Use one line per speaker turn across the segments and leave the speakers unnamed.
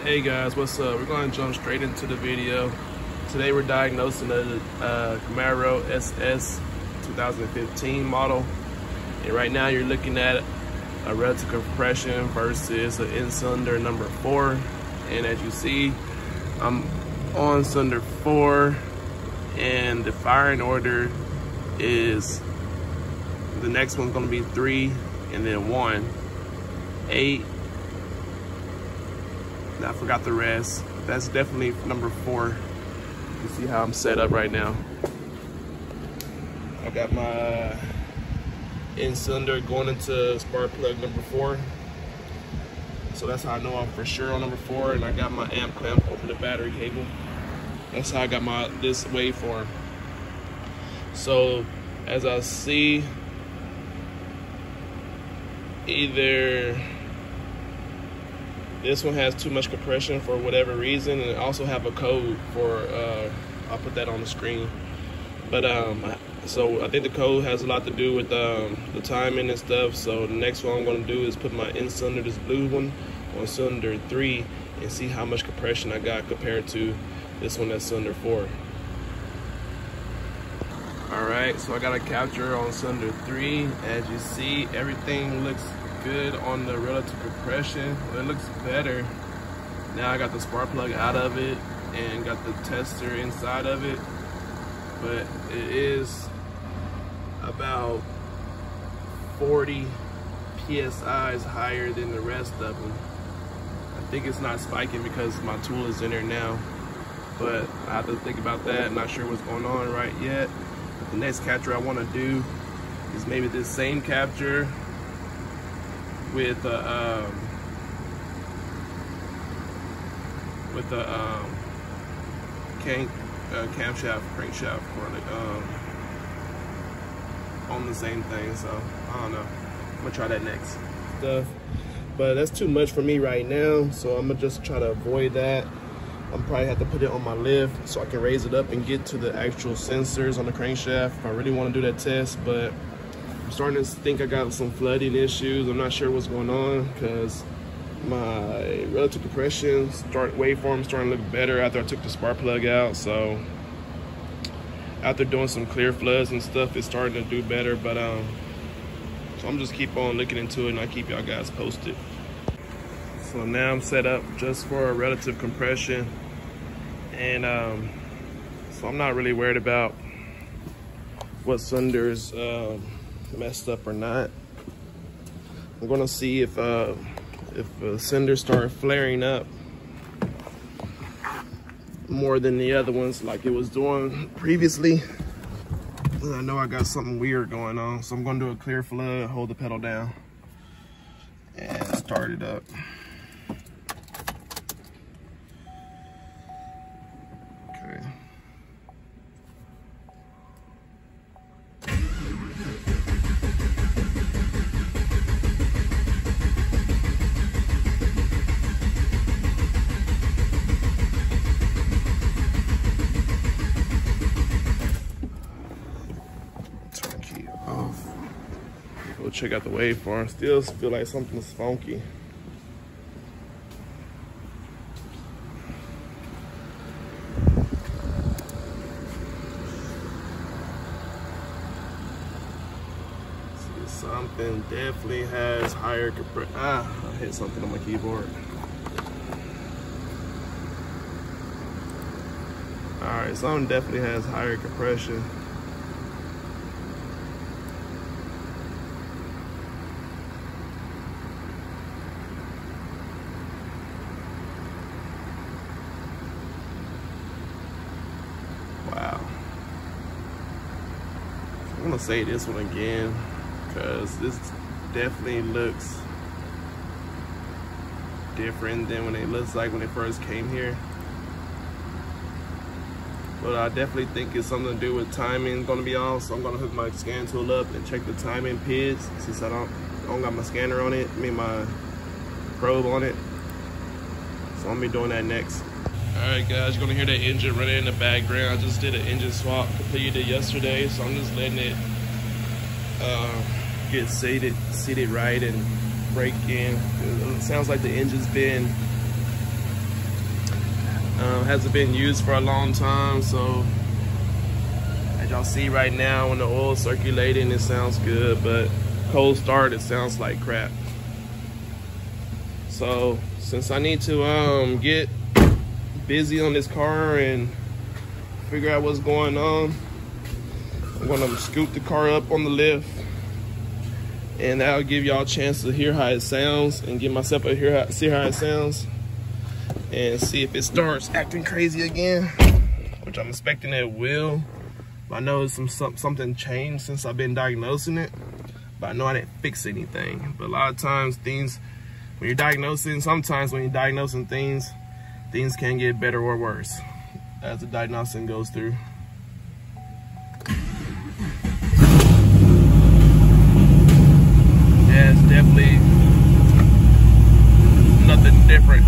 Hey guys, what's up? We're going to jump straight into the video. Today we're diagnosing the Camaro SS 2015 model. And right now you're looking at a relative compression versus an in-cylinder number 4. And as you see, I'm on cylinder 4 and the firing order is, the next one's going to be 3 and then 1, 8. I forgot the rest. That's definitely number 4. You see how I'm set up right now. I got my in-cylinder going into spark plug number 4. So that's how I know I'm for sure on number 4. And I got my amp clamp over the battery cable. That's how I got this waveform. So as I see, either this one has too much compression for whatever reason, and I also have a code for, I'll put that on the screen. But so I think the code has a lot to do with the timing and stuff. So the next one I'm gonna do is put my in-cylinder, this blue one, on cylinder 3 and see how much compression I got compared to this one that's cylinder 4. All right, so I got a capture on cylinder 3. As you see, everything looks good on the relative compression. It looks better. Now I got the spark plug out of it and got the tester inside of it, but it is about 40 PSIs higher than the rest of them. I think it's not spiking because my tool is in there now, but I have to think about that. I'm not sure what's going on right yet. But the next capture I want to do is maybe this same capture with a camshaft, crankshaft, on the same thing. So I don't know. I'm gonna try that next stuff, but that's too much for me right now. So I'm gonna just try to avoid that. I'm probably have to put it on my lift so I can raise it up and get to the actual sensors on the crankshaft if I really want to do that test. But I'm starting to think I got some flooding issues. I'm not sure what's going on because my relative compression waveform starting to look better after I took the spark plug out. So after doing some clear floods and stuff, it's starting to do better. But so I'm just keep on looking into it and I'll keep y'all guys posted. So now I'm set up just for a relative compression, and so I'm not really worried about what cylinders messed up or not. I'm gonna see if a cylinder start flaring up more than the other ones like it was doing previously. I know I got something weird going on, so I'm gonna do a clear flood, hold the pedal down, and start it up. Okay. We'll check out the waveform. Still feel like something's funky. See, something definitely has higher compression. I hit something on my keyboard. All right, something definitely has higher compression. Wow. I'm gonna say this one again because this definitely looks different than when it looks like when it first came here. But I definitely think it's something to do with timing gonna be off. So I'm gonna hook my scan tool up and check the timing PIDs since I don't got my scanner on it, my probe on it. So I'm gonna be doing that next. All right guys, you're gonna hear that engine running in the background. I just did an engine swap, completed yesterday, so I'm just letting it get seated right and break in. It sounds like the engine's been Hasn't been used for a long time, so as y'all see right now, when the oil's circulating, it sounds good, but cold start, it sounds like crap. So since I need to get busy on this car and figure out what's going on, I'm gonna scoot the car up on the lift, and that'll give y'all a chance to hear how it sounds and give myself a see how it sounds and see if it starts acting crazy again, which I'm expecting it will. I know something changed since I've been diagnosing it, but I know I didn't fix anything. But a lot of times things, when you're diagnosing, sometimes when you're diagnosing things can get better or worse as the diagnosing goes through. Yeah, it's definitely nothing different.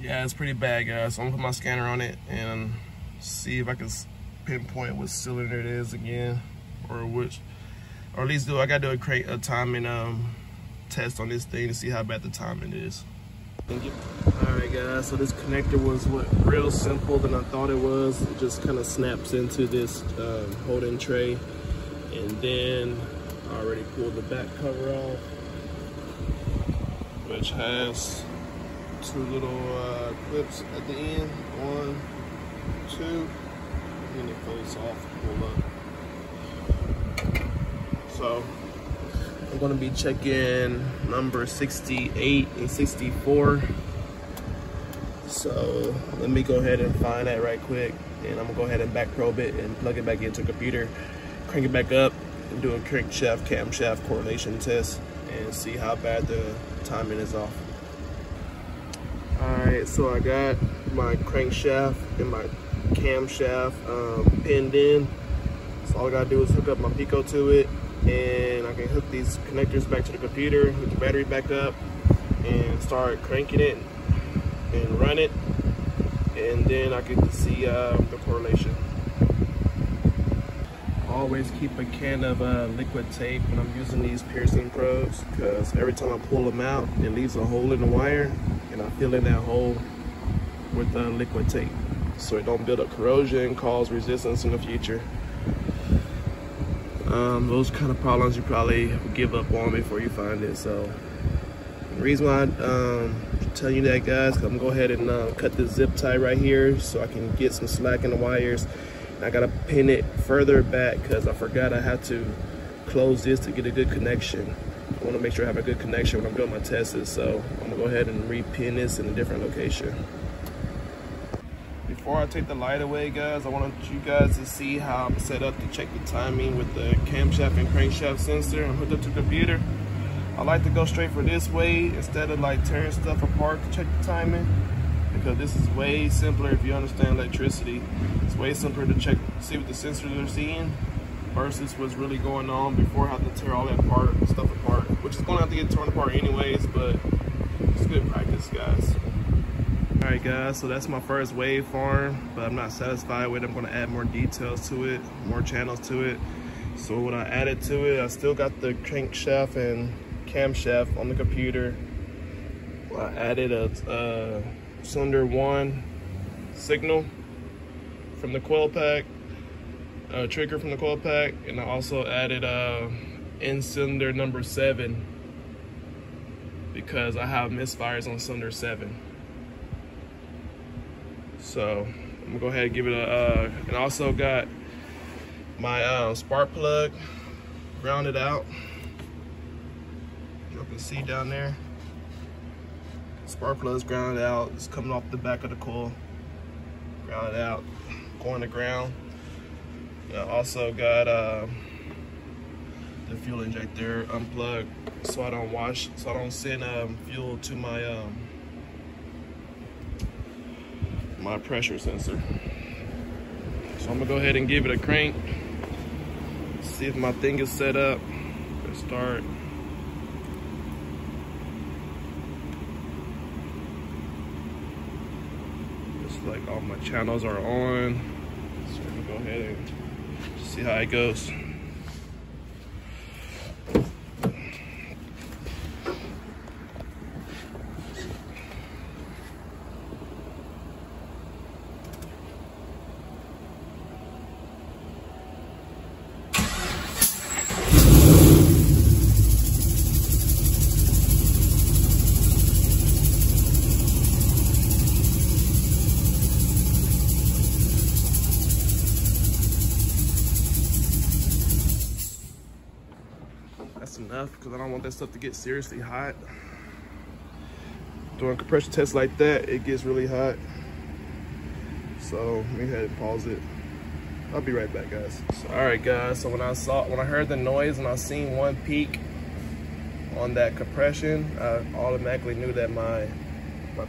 Yeah, it's pretty bad, guys. So I'm gonna put my scanner on it and see if I can pinpoint what cylinder it is again, or at least I gotta do a timing test on this thing to see how bad the timing is. Thank you. All right, guys. So this connector was real simple than I thought it was. It just kind of snaps into this holding tray, and then I already pulled the back cover off, which has two little clips at the end, 1, 2, and then it folds off, pull up. So I'm gonna be checking number 68 and 64. So let me go ahead and find that right quick, and I'm gonna go ahead and back probe it and plug it back into the computer, crank it back up, and do a crankshaft camshaft correlation test and see how bad the timing is off. Alright, so I got my crankshaft and my camshaft pinned in. So all I gotta do is hook up my Pico to it, and I can hook these connectors back to the computer, hook the battery back up, and start cranking it and run it, and then I get to see the correlation. Always keep a can of liquid tape when I'm using these piercing probes, because every time I pull them out, it leaves a hole in the wire, and I fill in that hole with liquid tape so it don't build up corrosion, cause resistance in the future. Those kind of problems you probably give up on before you find it. So the reason why I'm telling you that, guys, I'm gonna go ahead and cut this zip tie right here so I can get some slack in the wires. I gotta pin it further back because I forgot I had to close this to get a good connection. I want to make sure I have a good connection when I'm doing my tests, so I'm gonna go ahead and repin this in a different location. Before I take the light away, guys, I want you guys to see how I'm set up to check the timing with the camshaft and crankshaft sensor. I'm hooked up to the computer. I like to go straight for this way instead of like tearing stuff apart to check the timing, because this is way simpler if you understand electricity. It's way simpler to check, see what the sensors are seeing versus what's really going on before I have to tear all that stuff apart, which is going to have to get torn apart anyways, but it's good practice, guys. All right, guys, so that's my first waveform, but I'm not satisfied with it. I'm going to add more details to it, more channels to it. So when I added to it, I still got the crankshaft and camshaft on the computer. I added a cylinder 1 signal from the coil pack, trigger from the coil pack, and I also added in cylinder number 7 because I have misfires on cylinder 7. So I'm gonna go ahead and give it a and I also got my spark plug grounded out. You can see down there, spark plug is grounded out. It's coming off the back of the coil, grounded out, going to ground. I also got the the fuel injector unplugged so I don't send fuel to my my pressure sensor. So I'm gonna go ahead and give it a crank, see if my thing is set up. Let's start. Looks like all my channels are on. So I'm gonna go ahead and see how it goes. That's enough, because I don't want that stuff to get seriously hot. Doing compression tests like that, it gets really hot. So let me go ahead and pause it. I'll be right back, guys. All right, guys, so when I heard the noise and I seen one peak on that compression, I automatically knew that my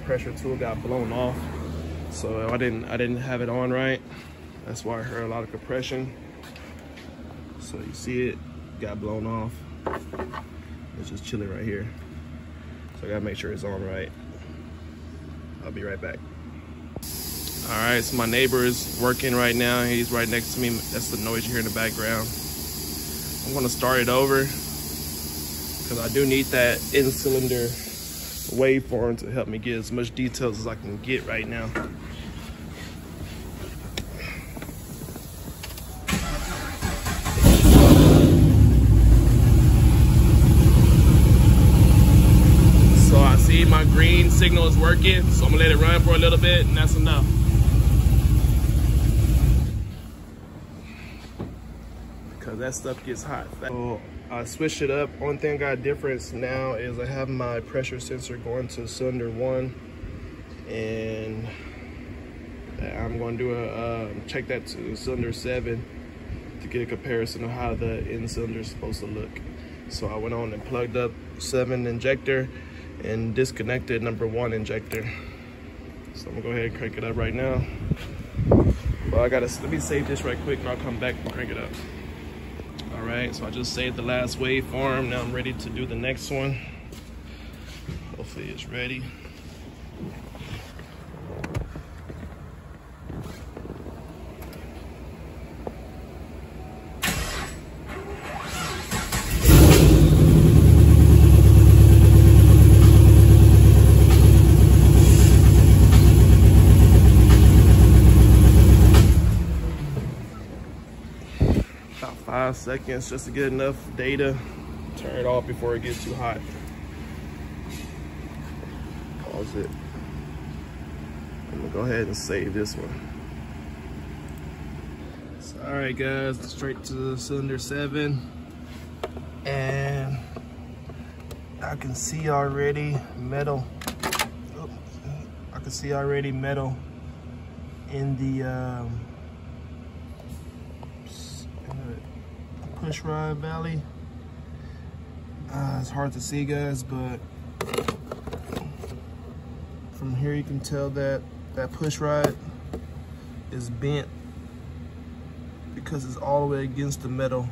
pressure tool got blown off. So I didn't have it on right. That's why I heard a lot of compression. So you see it got blown off. It's just chilling right here. So I gotta make sure it's on right. I'll be right back. All right, so my neighbor is working right now. He's right next to me. That's the noise you hear in the background. I'm gonna start it over because I do need that in-cylinder waveform to help me get as much details as I can get right now. My green signal is working, so I'm gonna let it run for a little bit, and that's enough. Because that stuff gets hot. So I switched it up. Only thing I got difference now is I have my pressure sensor going to cylinder 1, and I'm going to do a check that to cylinder 7 to get a comparison of how the in cylinder is supposed to look. So I went on and plugged up 7 injector and disconnected number 1 injector. So I'm gonna go ahead and crank it up right now. Well, let me save this right quick and I'll come back and crank it up. All right, so I just saved the last waveform. Now I'm ready to do the next one. Hopefully it's ready. About 5 seconds just to get enough data. Turn it off before it gets too hot. Pause it. I'm gonna go ahead and save this one. So, all right, guys, straight to cylinder 7, and I can see already metal. Oh, I can see already metal in the push rod valley. It's hard to see, guys, but from here you can tell that that push rod is bent because it's all the way against the metal.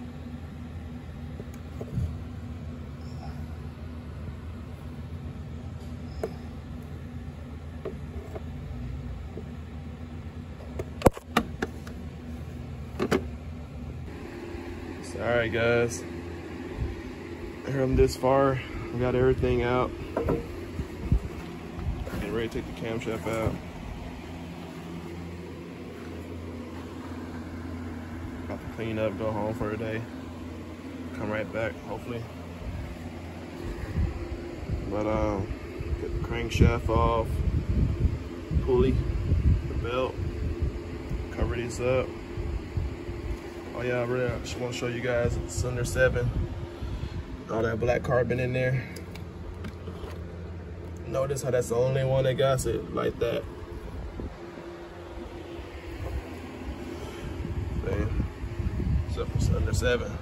All right, guys, here I'm this far. We got everything out. Getting ready to take the camshaft out. About to clean up, go home for a day. Come right back, hopefully. But get the crankshaft off, pulley, the belt, cover these up. Oh yeah, I really just want to show you guys cylinder 7. All that black carbon in there. Notice how that's the only one that got it like that. See? Except for cylinder 7.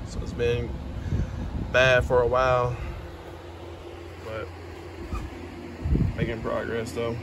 So it's been bad for a while, but making progress though.